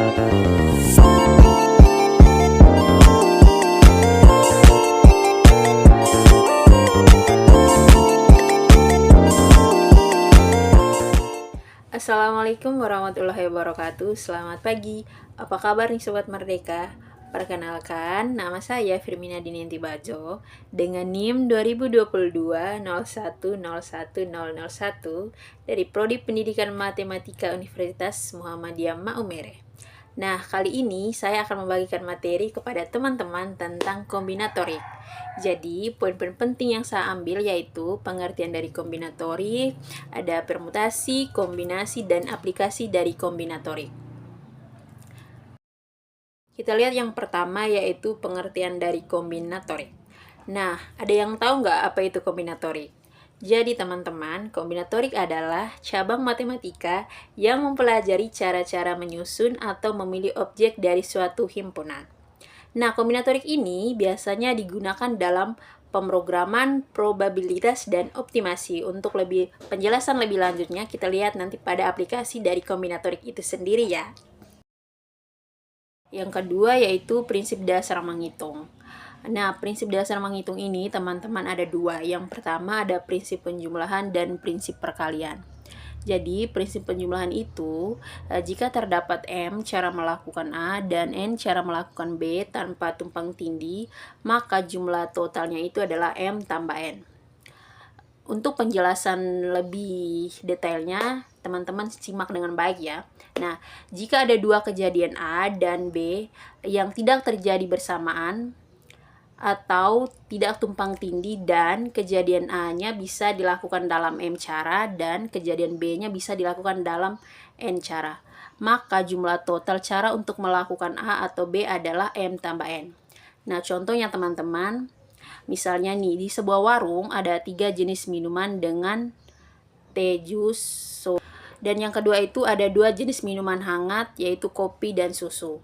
Assalamualaikum warahmatullahi wabarakatuh. Selamat pagi. Apa kabar nih Sobat Merdeka? Perkenalkan, nama saya Firmina Dinyanti Bajo dengan NIM 2022 010101 dari Prodi Pendidikan Matematika Universitas Muhammadiyah Maumere. Nah, kali ini saya akan membagikan materi kepada teman-teman tentang kombinatorik. Jadi, poin-poin penting yang saya ambil yaitu pengertian dari kombinatorik, ada permutasi, kombinasi, dan aplikasi dari kombinatorik. Kita lihat yang pertama yaitu pengertian dari kombinatorik. Nah, ada yang tahu nggak apa itu kombinatorik? Jadi teman-teman, kombinatorik adalah cabang matematika yang mempelajari cara-cara menyusun atau memilih objek dari suatu himpunan. Nah, kombinatorik ini biasanya digunakan dalam pemrograman, probabilitas, dan optimasi. Untuk penjelasan lebih lanjutnya, kita lihat nanti pada aplikasi dari kombinatorik itu sendiri ya. Yang kedua yaitu prinsip dasar menghitung. Nah, prinsip dasar menghitung ini teman-teman ada dua. Yang pertama ada prinsip penjumlahan dan prinsip perkalian. Jadi, prinsip penjumlahan itu, jika terdapat M cara melakukan A dan N cara melakukan B tanpa tumpang tindih, maka jumlah totalnya itu adalah M tambah N. Untuk penjelasan lebih detailnya, teman-teman simak dengan baik ya. Nah, jika ada dua kejadian A dan B yang tidak terjadi bersamaan, atau tidak tumpang tindih dan kejadian A-nya bisa dilakukan dalam M cara dan kejadian B-nya bisa dilakukan dalam N cara. Maka jumlah total cara untuk melakukan A atau B adalah M tambah N. Nah, contohnya teman-teman, misalnya nih di sebuah warung ada 3 jenis minuman dengan teh, jus, soda. Dan yang kedua itu ada 2 jenis minuman hangat yaitu kopi dan susu.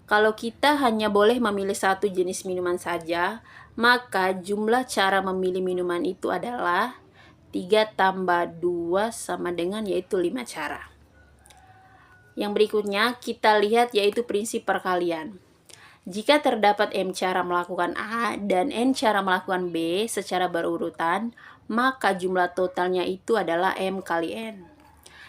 Kalau kita hanya boleh memilih satu jenis minuman saja, maka jumlah cara memilih minuman itu adalah 3 tambah 2 sama dengan yaitu 5 cara. Yang berikutnya kita lihat yaitu prinsip perkalian. Jika terdapat M cara melakukan A dan N cara melakukan B secara berurutan, maka jumlah totalnya itu adalah M kali N.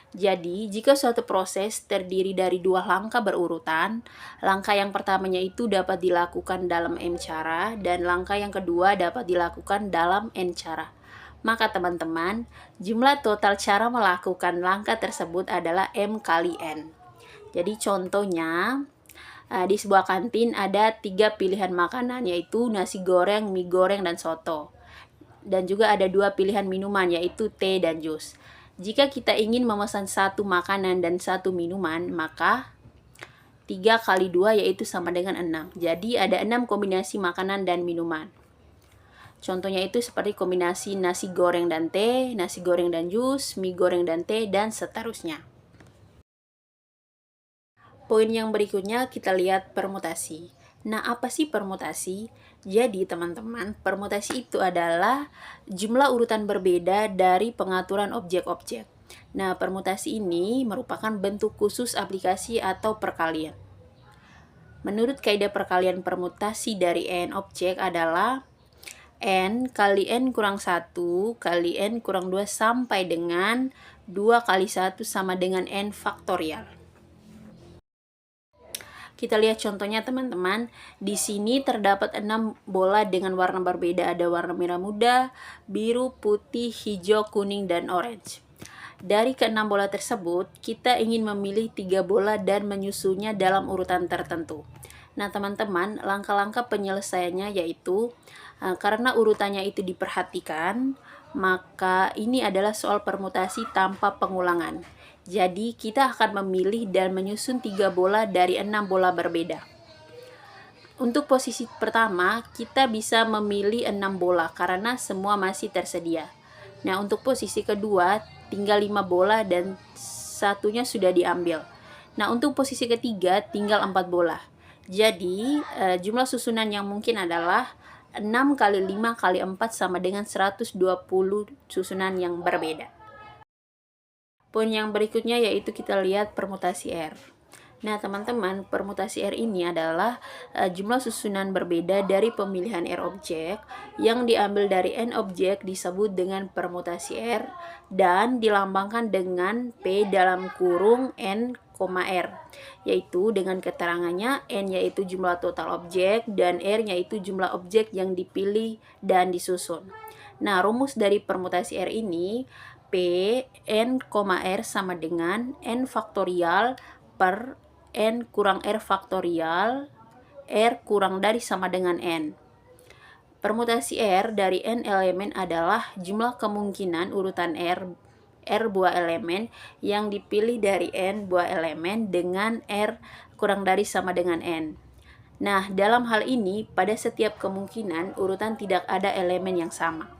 Jadi, jika suatu proses terdiri dari 2 langkah berurutan, langkah yang pertamanya itu dapat dilakukan dalam M cara, dan langkah yang kedua dapat dilakukan dalam N cara. Maka teman-teman, jumlah total cara melakukan langkah tersebut adalah M kali N. Jadi contohnya, di sebuah kantin ada 3 pilihan makanan, yaitu nasi goreng, mie goreng, dan soto. Dan juga ada 2 pilihan minuman, yaitu teh dan jus. Jika kita ingin memesan satu makanan dan satu minuman, maka 3 kali 2 yaitu sama dengan 6. Jadi ada 6 kombinasi makanan dan minuman. Contohnya itu seperti kombinasi nasi goreng dan teh, nasi goreng dan jus, mie goreng dan teh, dan seterusnya. Poin yang berikutnya kita lihat permutasi. Nah, apa sih permutasi? Jadi teman-teman, permutasi itu adalah jumlah urutan berbeda dari pengaturan objek-objek. Nah, permutasi ini merupakan bentuk khusus aplikasi atau perkalian. Menurut kaidah perkalian permutasi dari N objek adalah N kali N kurang 1 kali N kurang 2 sampai dengan 2 kali 1 sama dengan N faktorial. Kita lihat contohnya teman-teman. Di sini terdapat 6 bola dengan warna berbeda. Ada warna merah muda, biru, putih, hijau, kuning, dan orange. Dari ke-6 bola tersebut, kita ingin memilih 3 bola dan menyusunnya dalam urutan tertentu. Nah teman-teman, langkah-langkah penyelesaiannya yaitu karena urutannya itu diperhatikan, maka ini adalah soal permutasi tanpa pengulangan. Jadi kita akan memilih dan menyusun 3 bola dari 6 bola berbeda. Untuk posisi pertama, kita bisa memilih 6 bola karena semua masih tersedia. Nah, untuk posisi kedua, tinggal 5 bola dan satunya sudah diambil. Nah, untuk posisi ketiga, tinggal 4 bola. Jadi, jumlah susunan yang mungkin adalah 6 kali 5 kali 4 sama dengan 120 susunan yang berbeda. Poin yang berikutnya yaitu kita lihat permutasi R. Nah, teman-teman, permutasi R ini adalah jumlah susunan berbeda dari pemilihan R objek yang diambil dari N objek disebut dengan permutasi R dan dilambangkan dengan P dalam kurung N, R, yaitu dengan keterangannya N yaitu jumlah total objek dan R yaitu jumlah objek yang dipilih dan disusun. Nah, rumus dari permutasi R ini P N, R sama dengan N faktorial per N kurang R faktorial, R kurang dari sama dengan N. Permutasi R dari N elemen adalah jumlah kemungkinan urutan R buah elemen yang dipilih dari N buah elemen dengan R kurang dari sama dengan N. Nah, dalam hal ini, pada setiap kemungkinan urutan tidak ada elemen yang sama.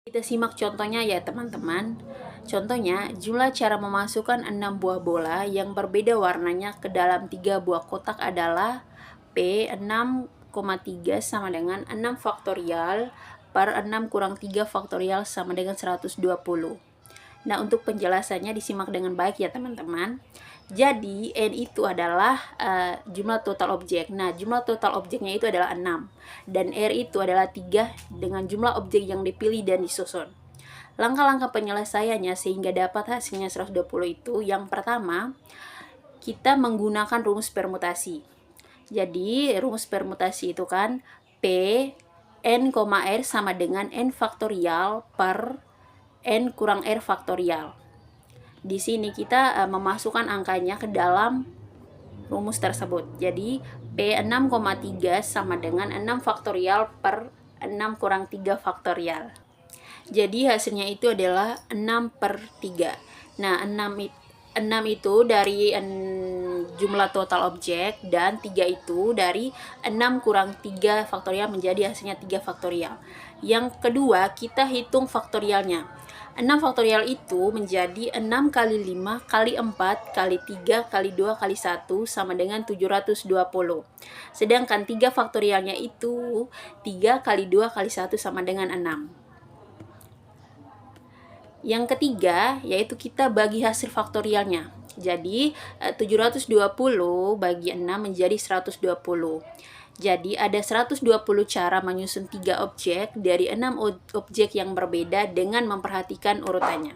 Kita simak contohnya ya teman-teman. Contohnya, jumlah cara memasukkan 6 buah bola yang berbeda warnanya ke dalam 3 buah kotak adalah P 6,3 sama dengan 6 faktorial per 6 kurang 3 faktorial sama dengan 120. Nah, untuk penjelasannya disimak dengan baik ya teman-teman. Jadi, N itu adalah jumlah total objek. Nah, jumlah total objeknya itu adalah 6. Dan R itu adalah 3 dengan jumlah objek yang dipilih dan disusun. Langkah-langkah penyelesaiannya sehingga dapat hasilnya 120 itu, yang pertama, kita menggunakan rumus permutasi. Jadi, rumus permutasi itu kan P N, R sama dengan N faktorial per N kurang R faktorial. Di sini kita memasukkan angkanya ke dalam rumus tersebut. Jadi, P 6,3 sama dengan 6 faktorial per 6 kurang 3 faktorial. Jadi, hasilnya itu adalah 6 per 3. Nah, 6 itu dari jumlah total objek dan 3 itu dari 6 kurang 3 faktorial menjadi hasilnya 3 faktorial. Yang kedua, kita hitung faktorialnya. 6 faktorial itu menjadi 6 kali 5 kali 4 kali 3 kali 2 kali 1 sama dengan 720. Sedangkan 3 faktorialnya itu 3 kali 2 kali 1 sama dengan 6. Yang ketiga, yaitu kita bagi hasil faktorialnya. Jadi, 720 bagi 6 menjadi 120. Jadi, ada 120 cara menyusun 3 objek dari 6 objek yang berbeda dengan memperhatikan urutannya.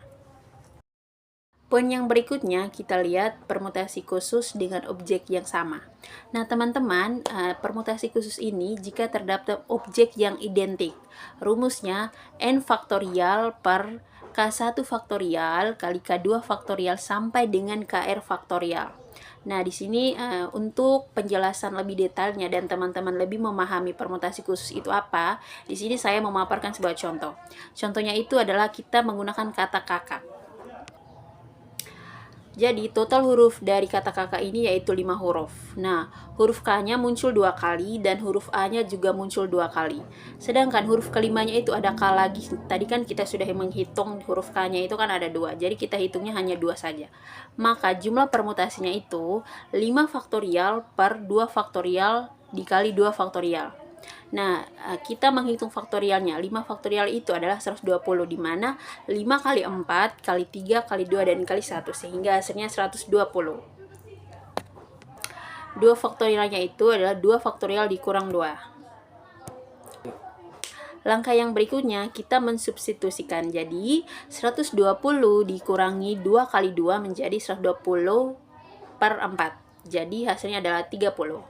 Poin yang berikutnya, kita lihat permutasi khusus dengan objek yang sama. Nah, teman-teman, permutasi khusus ini jika terdapat objek yang identik. Rumusnya, N faktorial per K1 faktorial kali K2 faktorial sampai dengan KR faktorial. Nah, di sini untuk penjelasan lebih detailnya dan teman-teman lebih memahami permutasi khusus itu apa, di sini saya memaparkan sebuah contoh. Contohnya itu adalah kita menggunakan kata kakak. Jadi, total huruf dari kata kakak ini yaitu 5 huruf. Nah, huruf K-nya muncul 2 kali dan huruf A-nya juga muncul 2 kali. Sedangkan huruf kelimanya itu ada K lagi. Tadi kan kita sudah menghitung huruf K-nya itu kan ada 2. Jadi, kita hitungnya hanya 2 saja. Maka, jumlah permutasinya itu 5 faktorial per 2 faktorial dikali 2 faktorial. Nah, kita menghitung faktorialnya. 5 faktorial itu adalah 120, di mana 5 kali 4 kali 3 kali 2 dan kali 1 sehingga hasilnya 120. 2 faktorialnya itu adalah 2 faktorial dikurang 2. Langkah yang berikutnya kita mensubstitusikan. Jadi 120 dikurangi 2 kali 2 menjadi 120 per 4. Jadi hasilnya adalah 30.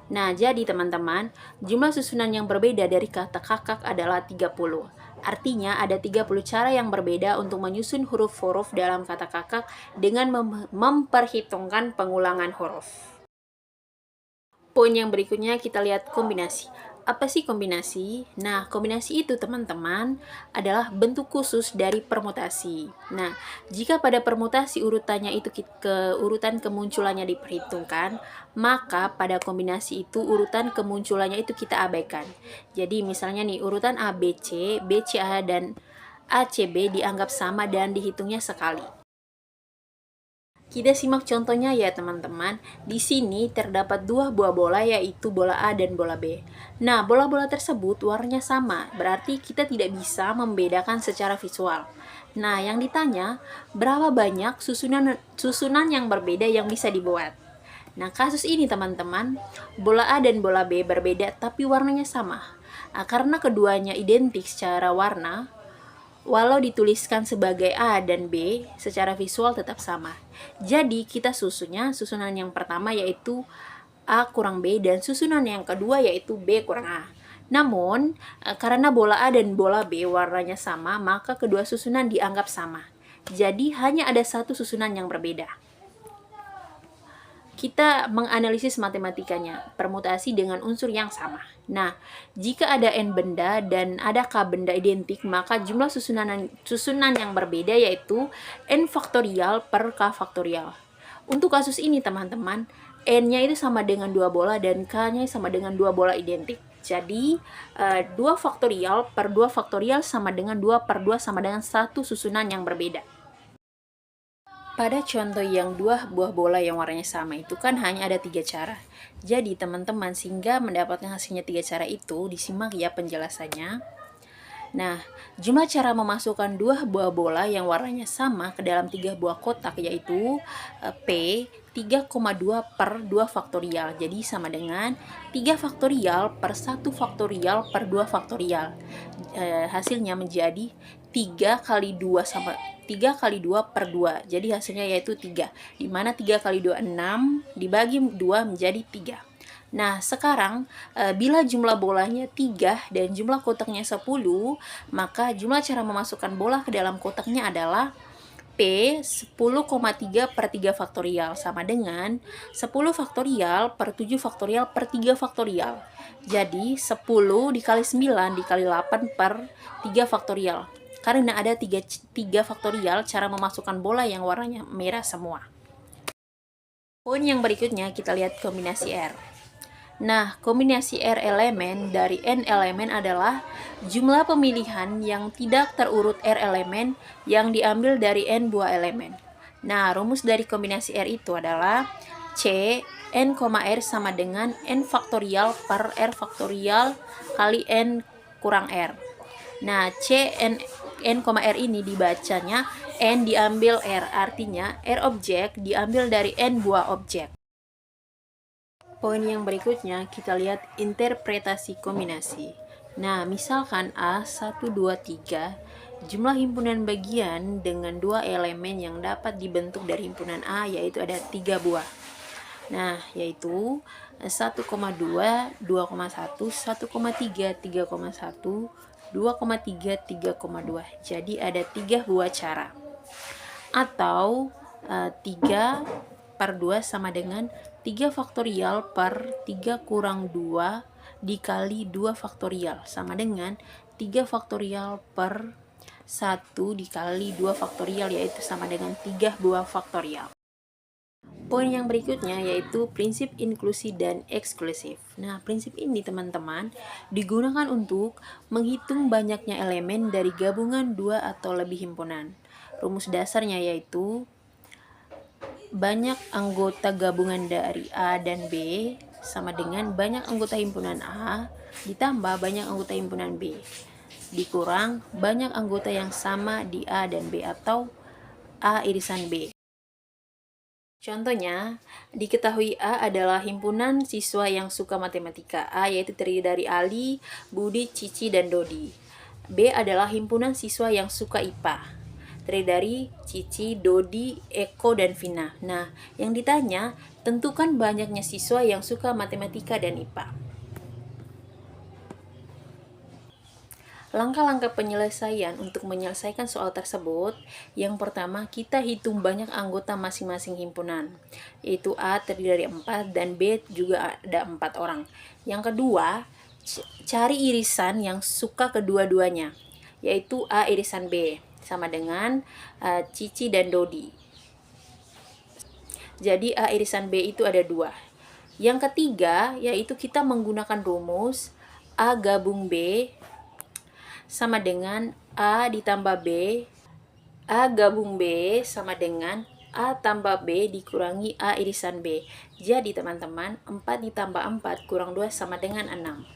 Nah, jadi teman-teman, jumlah susunan yang berbeda dari kata kakak adalah 30. Artinya ada 30 cara yang berbeda untuk menyusun huruf-huruf dalam kata kakak dengan memperhitungkan pengulangan huruf. Poin yang berikutnya kita lihat kombinasi. Apa sih kombinasi? Nah, kombinasi itu teman-teman adalah bentuk khusus dari permutasi. Nah, jika pada permutasi urutannya itu urutan kemunculannya diperhitungkan, maka pada kombinasi itu urutan kemunculannya itu kita abaikan. Jadi misalnya nih urutan ABC, BCA dan ACB dianggap sama dan dihitungnya sekali. Kita simak contohnya ya teman-teman. Di sini terdapat 2 buah bola yaitu bola A dan bola B. Nah, bola-bola tersebut warnanya sama, berarti kita tidak bisa membedakan secara visual. Nah, yang ditanya, berapa banyak susunan yang berbeda yang bisa dibuat? Nah, kasus ini teman-teman, bola A dan bola B berbeda tapi warnanya sama. Karena keduanya identik secara warna, walau dituliskan sebagai A dan B, secara visual tetap sama. Jadi, kita susunan yang pertama yaitu A kurang B, dan susunan yang kedua yaitu B kurang A. Namun, karena bola A dan bola B warnanya sama, maka kedua susunan dianggap sama. Jadi, hanya ada satu susunan yang berbeda. Kita menganalisis matematikanya, permutasi dengan unsur yang sama. Nah, jika ada n benda dan ada k benda identik, maka jumlah susunan yang berbeda yaitu n faktorial per k faktorial. Untuk kasus ini teman-teman, n-nya itu sama dengan 2 bola dan k-nya sama dengan 2 bola identik. Jadi, 2 faktorial per 2 faktorial sama dengan 2 per 2 sama dengan satu susunan yang berbeda. Pada contoh yang 2 buah bola yang warnanya sama itu kan hanya ada 3 cara. Jadi teman-teman, sehingga mendapatkan hasilnya 3 cara itu, disimak ya penjelasannya. Nah, jumlah cara memasukkan 2 buah bola yang warnanya sama ke dalam 3 buah kotak yaitu P 3,2 per 2 faktorial. Jadi sama dengan 3 faktorial per 1 faktorial per 2 faktorial. Hasilnya menjadi 3 kali 2 sama 3 kali 2 per 2. Jadi hasilnya yaitu 3. Di mana 3 kali 2 6 dibagi 2 menjadi 3. Nah, sekarang bila jumlah bolanya 3 dan jumlah kotaknya 10, maka jumlah cara memasukkan bola ke dalam kotaknya adalah P 10,3 per 3 faktorial sama dengan 10 faktorial per 7 faktorial per 3 faktorial. Jadi 10 dikali 9 dikali 8 per 3 faktorial. Karena ada 3 faktorial cara memasukkan bola yang warnanya merah semua. Poin yang berikutnya kita lihat kombinasi R. Nah, kombinasi R elemen dari N elemen adalah jumlah pemilihan yang tidak terurut R elemen yang diambil dari N buah elemen. Nah, rumus dari kombinasi R itu adalah C N, R sama dengan N faktorial per R faktorial kali N kurang R. Nah, N, R ini dibacanya N diambil R, artinya R objek diambil dari N buah objek. Poin yang berikutnya kita lihat interpretasi kombinasi. Nah, misalkan A 1, 2, 3, jumlah himpunan bagian dengan 2 elemen yang dapat dibentuk dari himpunan A yaitu ada 3 buah. Nah, yaitu 1,2, 2,1, 1,3, 3,1, 2,3, 3,2. Jadi ada 3 buah cara. Atau 3 per 2 sama dengan 3 faktorial per 3 kurang 2 dikali 2 faktorial sama dengan 3 faktorial per 1 dikali 2 faktorial, yaitu sama dengan 3 buah faktorial. Poin yang berikutnya yaitu prinsip inklusi dan eksklusif. Nah, prinsip ini teman-teman digunakan untuk menghitung banyaknya elemen dari gabungan 2 atau lebih himpunan. Rumus dasarnya yaitu banyak anggota gabungan dari A dan B sama dengan banyak anggota himpunan A ditambah banyak anggota himpunan B dikurang banyak anggota yang sama di A dan B atau A irisan B. Contohnya, diketahui A adalah himpunan siswa yang suka matematika. A yaitu terdiri dari Ali, Budi, Cici, dan Dodi. B adalah himpunan siswa yang suka IPA. Terdiri dari Cici, Dodi, Eko, dan Vina. Nah, yang ditanya, tentukan banyaknya siswa yang suka matematika dan IPA. Langkah-langkah penyelesaian untuk menyelesaikan soal tersebut, yang pertama kita hitung banyak anggota masing-masing himpunan, yaitu A terdiri dari 4 dan B juga ada 4 orang. Yang kedua, cari irisan yang suka kedua-duanya, yaitu A irisan B sama dengan Cici dan Dodi. Jadi A irisan B itu ada 2. Yang ketiga, yaitu kita menggunakan rumus A gabung B sama dengan A ditambah B. A gabung B sama dengan A tambah B dikurangi A irisan B. Jadi teman-teman, 4 ditambah 4 kurang 2 sama dengan 6.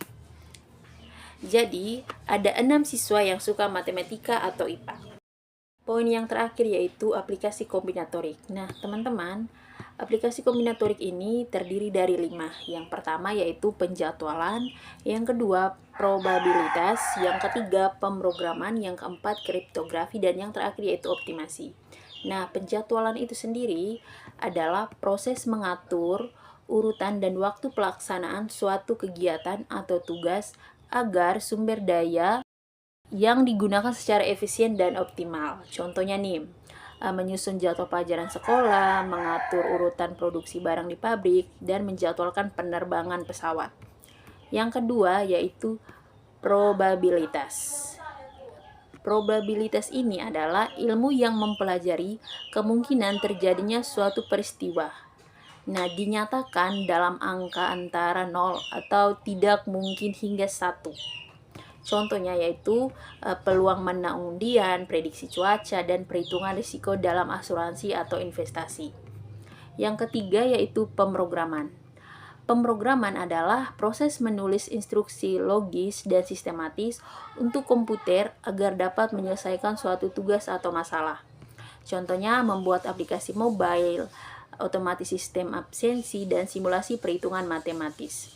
Jadi, ada 6 siswa yang suka matematika atau IPA. Poin yang terakhir yaitu aplikasi kombinatorik. Nah, teman-teman, aplikasi kombinatorik ini terdiri dari 5. Yang pertama yaitu penjadwalan, yang kedua probabilitas, yang ketiga pemrograman, yang keempat kriptografi, dan yang terakhir yaitu optimasi. Nah, penjadwalan itu sendiri adalah proses mengatur urutan dan waktu pelaksanaan suatu kegiatan atau tugas agar sumber daya yang digunakan secara efisien dan optimal. Contohnya nih, menyusun jadwal pelajaran sekolah, mengatur urutan produksi barang di pabrik, dan menjadwalkan penerbangan pesawat. Yang kedua yaitu probabilitas. Probabilitas ini adalah ilmu yang mempelajari kemungkinan terjadinya suatu peristiwa. Nah, dinyatakan dalam angka antara 0 atau tidak mungkin hingga 1. Contohnya yaitu peluang menang undian, prediksi cuaca, dan perhitungan risiko dalam asuransi atau investasi. Yang ketiga yaitu pemrograman. Pemrograman adalah proses menulis instruksi logis dan sistematis untuk komputer agar dapat menyelesaikan suatu tugas atau masalah. Contohnya membuat aplikasi mobile, otomatis sistem absensi, dan simulasi perhitungan matematis.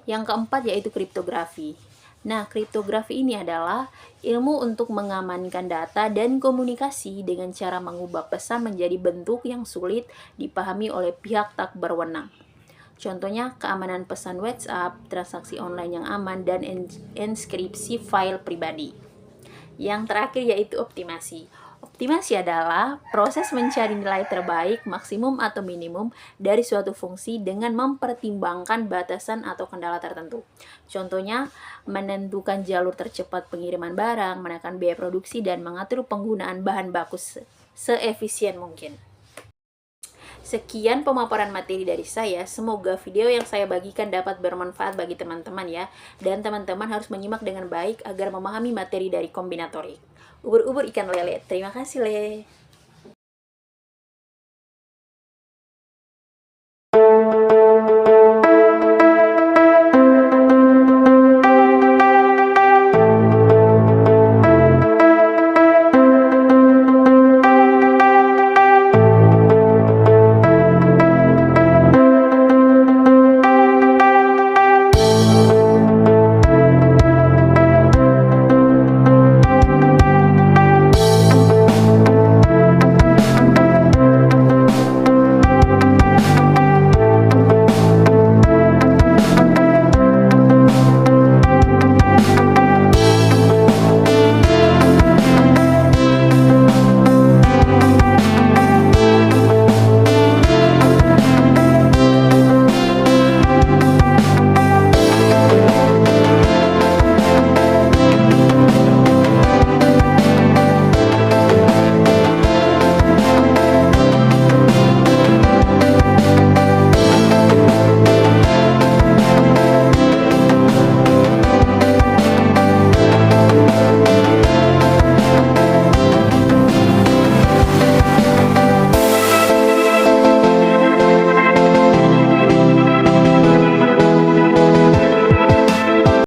Yang keempat yaitu kriptografi. Nah, kriptografi ini adalah ilmu untuk mengamankan data dan komunikasi dengan cara mengubah pesan menjadi bentuk yang sulit dipahami oleh pihak tak berwenang. Contohnya, keamanan pesan WhatsApp, transaksi online yang aman, dan enskripsi file pribadi. Yang terakhir yaitu optimasi. Optimasi adalah proses mencari nilai terbaik, maksimum atau minimum dari suatu fungsi dengan mempertimbangkan batasan atau kendala tertentu. Contohnya, menentukan jalur tercepat pengiriman barang, menekan biaya produksi, dan mengatur penggunaan bahan baku seefisien mungkin. Sekian pemaparan materi dari saya. Semoga video yang saya bagikan dapat bermanfaat bagi teman-teman ya. Dan teman-teman harus menyimak dengan baik agar memahami materi dari kombinatorik. Ubur-ubur ikan lele. Terima kasih, Le.